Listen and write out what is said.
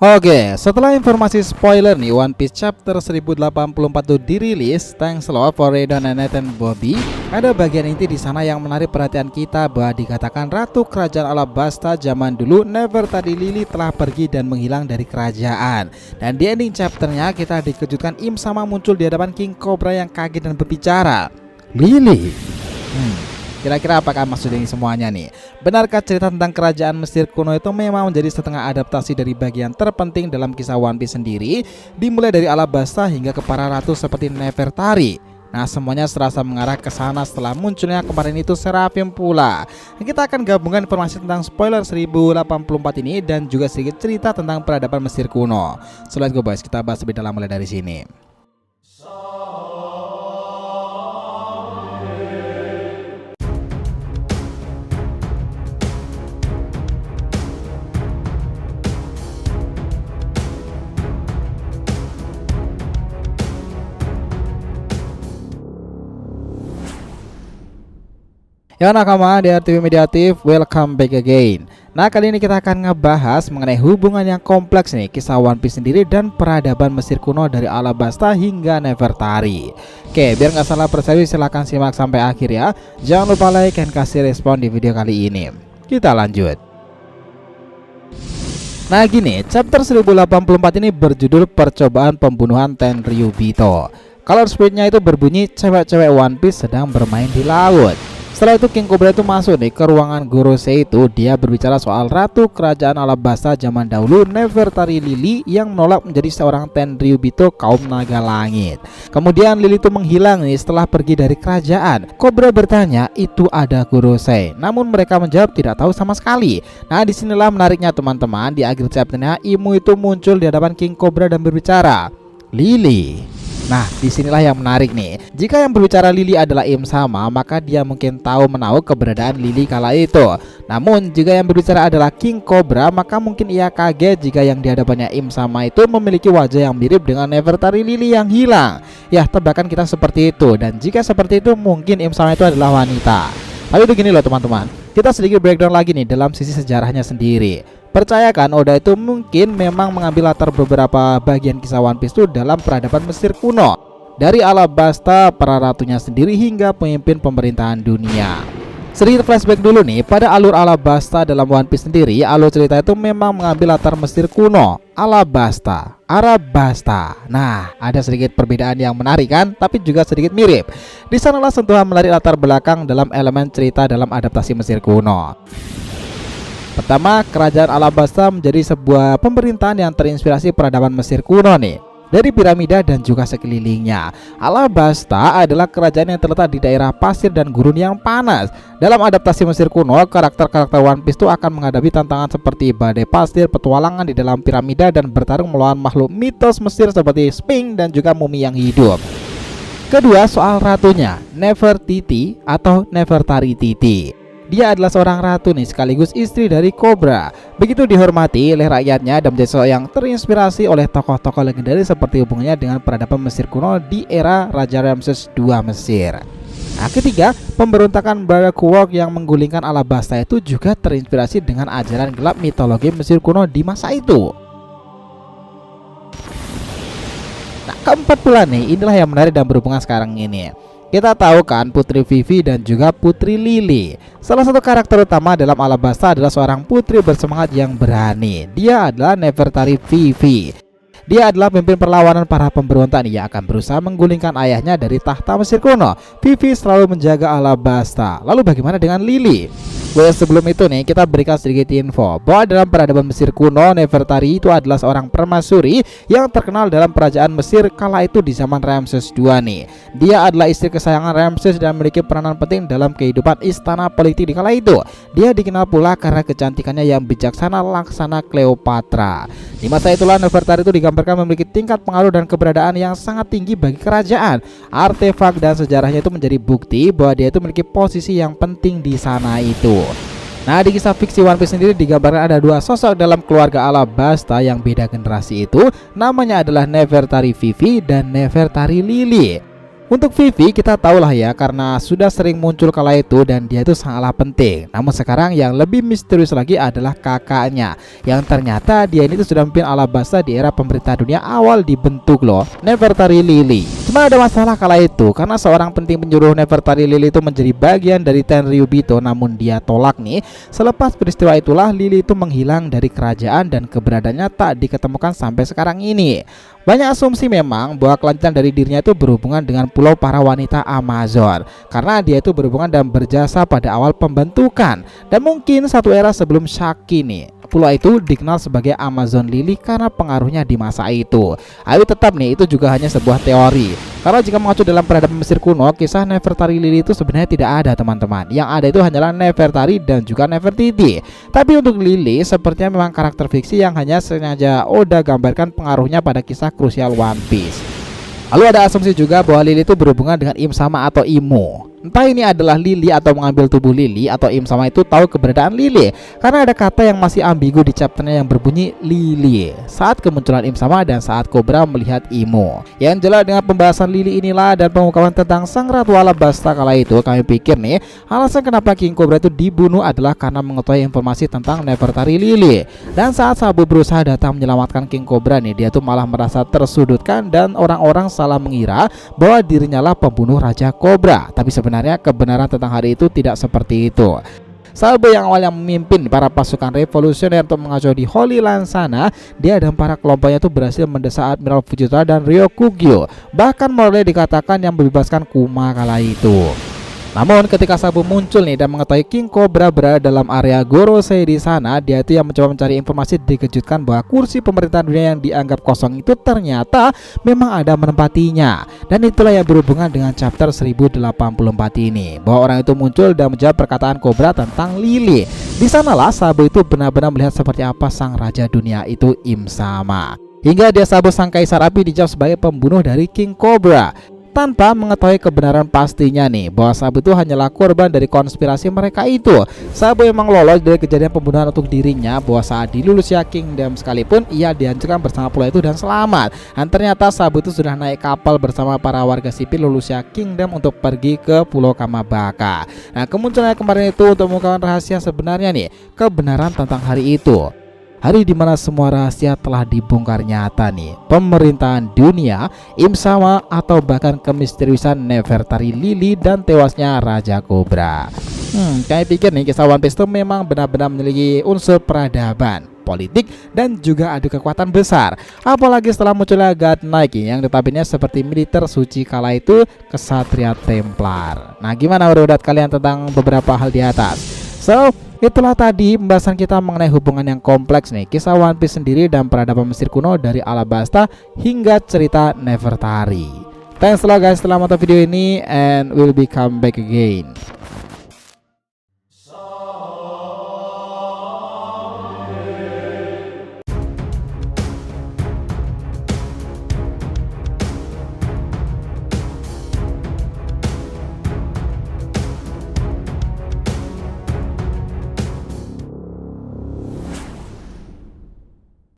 Oke, setelah informasi spoiler nih, One Piece chapter 1084 tuh dirilis. Thanks a lot for Redon and Nathan Bobby. Ada bagian inti di sana yang menarik perhatian kita bahwa dikatakan Ratu Kerajaan Alabasta zaman dulu Nefertari Lily telah pergi dan menghilang dari kerajaan. Dan di ending chapternya kita dikejutkan Im Sama muncul di hadapan King Cobra yang kaget dan berbicara. Lily. Kira-kira apakah maksud ini semuanya nih? Benarkah cerita tentang kerajaan Mesir kuno itu memang menjadi setengah adaptasi dari bagian terpenting dalam kisah One Piece sendiri, dimulai dari Alabasta hingga ke para ratu seperti Nefertari? Nah, semuanya serasa mengarah ke sana setelah munculnya kemarin itu Seraphim pula. Kita akan gabungkan informasi tentang spoiler 1084 ini dan juga sedikit cerita tentang peradaban Mesir kuno. So let's go boys, kita bahas lebih dalam mulai dari sini. Ya nakama di RTV Mediatif, welcome back again. Nah, kali ini kita akan ngebahas mengenai hubungan yang kompleks nih kisah One Piece sendiri dan peradaban Mesir kuno dari Alabasta hingga Nefertari. Oke, biar nggak salah persepsi silahkan simak sampai akhir ya. Jangan lupa like dan kasih respon di video kali ini. Kita lanjut. Nah gini, chapter 1084 ini berjudul Percobaan Pembunuhan Tenryubito. Color speednya itu berbunyi cewek-cewek One Piece sedang bermain di laut. Setelah itu King Cobra itu masuk nih ke ruangan Gorosei itu. Dia berbicara soal Ratu Kerajaan Alabasta zaman dahulu Nefertari Lily yang menolak menjadi seorang Tenryubito kaum naga langit. Kemudian Lily itu menghilang nih setelah pergi dari kerajaan. Cobra bertanya itu ada Gorosei, namun mereka menjawab tidak tahu sama sekali. Nah disinilah menariknya teman-teman, di akhir chapternya Imu itu muncul di hadapan King Cobra dan berbicara, Lily. Nah, disinilah yang menarik nih. Jika yang berbicara Lily adalah Im Sama, maka dia mungkin tahu menahu keberadaan Lily kala itu. Namun, jika yang berbicara adalah King Cobra, maka mungkin ia kaget jika yang di hadapannya Im Sama itu memiliki wajah yang mirip dengan Nefertari Lily yang hilang. Ya, tebakan kita seperti itu. Dan jika seperti itu, mungkin Im Sama itu adalah wanita. Tapi begini loh teman-teman, kita sedikit breakdown lagi nih dalam sisi sejarahnya sendiri. Percayakan Oda itu mungkin memang mengambil latar beberapa bagian kisah One Piece itu dalam peradaban Mesir kuno, dari Alabasta, para ratunya sendiri hingga pemimpin pemerintahan dunia. Sedikit flashback dulu nih, pada alur Alabasta dalam One Piece sendiri, alur cerita itu memang mengambil latar Mesir kuno, Alabasta, Arabasta. Nah, ada sedikit perbedaan yang menarik kan, tapi juga sedikit mirip. Di sanalah sentuhan menarik latar belakang dalam elemen cerita dalam adaptasi Mesir kuno. Pertama, kerajaan Alabasta menjadi sebuah pemerintahan yang terinspirasi peradaban Mesir kuno nih, dari piramida dan juga sekelilingnya. Alabasta adalah kerajaan yang terletak di daerah pasir dan gurun yang panas. Dalam adaptasi Mesir kuno, karakter-karakter One Piece itu akan menghadapi tantangan seperti badai pasir, petualangan di dalam piramida, dan bertarung melawan makhluk mitos Mesir seperti Sphinx dan juga mumi yang hidup. Kedua, soal ratunya, Nefertiti atau Nefertari Titi. Dia adalah seorang ratu nih, sekaligus istri dari Cobra. Begitu dihormati oleh rakyatnya dan menjadi seorang yang terinspirasi oleh tokoh-tokoh legendaris seperti hubungannya dengan peradaban Mesir kuno di era Raja Ramses II Mesir. Nah ketiga, pemberontakan Baroque World yang menggulingkan Alabasta itu juga terinspirasi dengan ajaran gelap mitologi Mesir kuno di masa itu. Nah keempat pula nih, inilah yang menarik dan berhubungan sekarang ini. Kita tahu kan Putri Vivi dan juga Putri Lily. Salah satu karakter utama dalam Alabasta adalah seorang putri bersemangat yang berani. Dia adalah Nefertari Vivi. Dia adalah pemimpin perlawanan para pemberontak yang akan berusaha menggulingkan ayahnya dari tahta Mesir kuno. Vivi selalu menjaga Alabasta. Lalu bagaimana dengan Lily? Sebelum itu nih, kita berikan sedikit info bahwa dalam peradaban Mesir kuno, Nefertari itu adalah seorang permaisuri yang terkenal dalam kerajaan Mesir kala itu di zaman Ramses II nih. Dia adalah istri kesayangan Ramses dan memiliki peranan penting dalam kehidupan istana politik di kala itu. Dia dikenal pula karena kecantikannya yang bijaksana laksana Cleopatra. Di masa itulah Nefertari itu digambarkan memiliki tingkat pengaruh dan keberadaan yang sangat tinggi bagi kerajaan. Artefak dan sejarahnya itu menjadi bukti bahwa dia itu memiliki posisi yang penting di sana itu. Nah di kisah fiksi One Piece sendiri digambarkan ada dua sosok dalam keluarga Alabasta yang beda generasi itu. Namanya adalah Nefertari Vivi dan Nefertari Lily. Untuk Vivi kita tahulah ya, karena sudah sering muncul kala itu dan dia itu sangatlah penting. Namun sekarang yang lebih misterius lagi adalah kakaknya, yang ternyata dia ini tuh sudah memimpin Alabasta di era pemerintah dunia awal dibentuk loh, Nefertari Lily. Cuma ada masalah kala itu karena seorang penting penyuruh Nefertari Lily itu menjadi bagian dari Tenryubito, namun dia tolak nih. Selepas peristiwa itulah Lily itu menghilang dari kerajaan dan keberadaannya tak diketemukan sampai sekarang ini. Banyak asumsi memang bahwa kelancaran dari dirinya itu berhubungan dengan pulau para wanita Amazon, karena dia itu berhubungan dan berjasa pada awal pembentukan. Dan mungkin satu era sebelum Shaki nih, pulau itu dikenal sebagai Amazon Lily karena pengaruhnya di masa itu. Tapi tetap nih, itu juga hanya sebuah teori. Karena jika mengacu dalam peradaban Mesir kuno, kisah Nefertari Lily itu sebenarnya tidak ada teman-teman. Yang ada itu hanyalah Nefertari dan juga Nefertiti. Tapi untuk Lily sepertinya memang karakter fiksi yang hanya sengaja Oda gambarkan pengaruhnya pada kisah krusial One Piece. Lalu ada asumsi juga bahwa Lily itu berhubungan dengan Im Sama atau Imo. Entah ini adalah Lily atau mengambil tubuh Lily, atau Im Sama itu tahu keberadaan Lily, karena ada kata yang masih ambigu di chapternya yang berbunyi Lily saat kemunculan Im Sama dan saat Cobra melihat Imo. Yang jelas dengan pembahasan Lily inilah dan pengungkapan tentang sang Ratu Alabasta kala itu, kami pikir nih alasan kenapa King Cobra itu dibunuh adalah karena mengetahui informasi tentang Nefertari Lily. Dan saat Sabu berusaha datang menyelamatkan King Cobra nih, dia tuh malah merasa tersudutkan dan orang-orang salah mengira bahwa dirinya lah pembunuh Raja Cobra. Tapi sebenarnya kebenaran tentang hari itu tidak seperti itu. Sabu yang awalnya memimpin para pasukan revolusioner untuk mengacau di Holy Land sana, dia dan para kelompoknya itu berhasil mendesak Admiral Fujitora dan Ryokugyo. Bahkan boleh dikatakan yang membebaskan Kuma kala itu. Namun ketika Sabu muncul nih dan mengetahui King Cobra berada dalam area Gorosei di sana, dia itu yang mencoba mencari informasi, dikejutkan bahwa kursi pemerintahan dunia yang dianggap kosong itu ternyata memang ada menempatinya. Dan itulah yang berhubungan dengan chapter 1084 ini, bahwa orang itu muncul dan menjawab perkataan Cobra tentang Lily. Di sanalah Sabu itu benar-benar melihat seperti apa sang raja dunia itu Im Sama. Hingga dia Sabu sang kaisar api dijawab sebagai pembunuh dari King Cobra, tanpa mengetahui kebenaran pastinya nih bahwa Sabu itu hanyalah korban dari konspirasi mereka itu. Sabu memang lolos dari kejadian pembunuhan untuk dirinya, bahwa saat di Lulusia Kingdom sekalipun ia dihancurkan bersama pulau itu dan selamat. Dan ternyata Sabu itu sudah naik kapal bersama para warga sipil Lulusia Kingdom untuk pergi ke Pulau Kamabaka. Nah, kemunculan kemarin itu untuk mengungkapkan rahasia sebenarnya nih, kebenaran tentang hari itu. Hari dimana semua rahasia telah dibongkar nyata nih. Pemerintahan dunia, Im Sama, atau bahkan kemisteriusan Nefertari Lily dan tewasnya Raja Cobra. Kami pikir nih kisah One Piece itu memang benar-benar memiliki unsur peradaban, politik, dan juga adu kekuatan besar. Apalagi setelah munculnya God Knight yang notabene seperti militer suci kala itu kesatria Templar. Nah, gimana menurut kalian tentang beberapa hal di atas? So, itulah tadi pembahasan kita mengenai hubungan yang kompleks nih, kisah One Piece sendiri dan peradaban Mesir kuno dari Alabasta hingga cerita Nefertari. Thanks a lot guys telah menonton video ini, and we'll be come back again.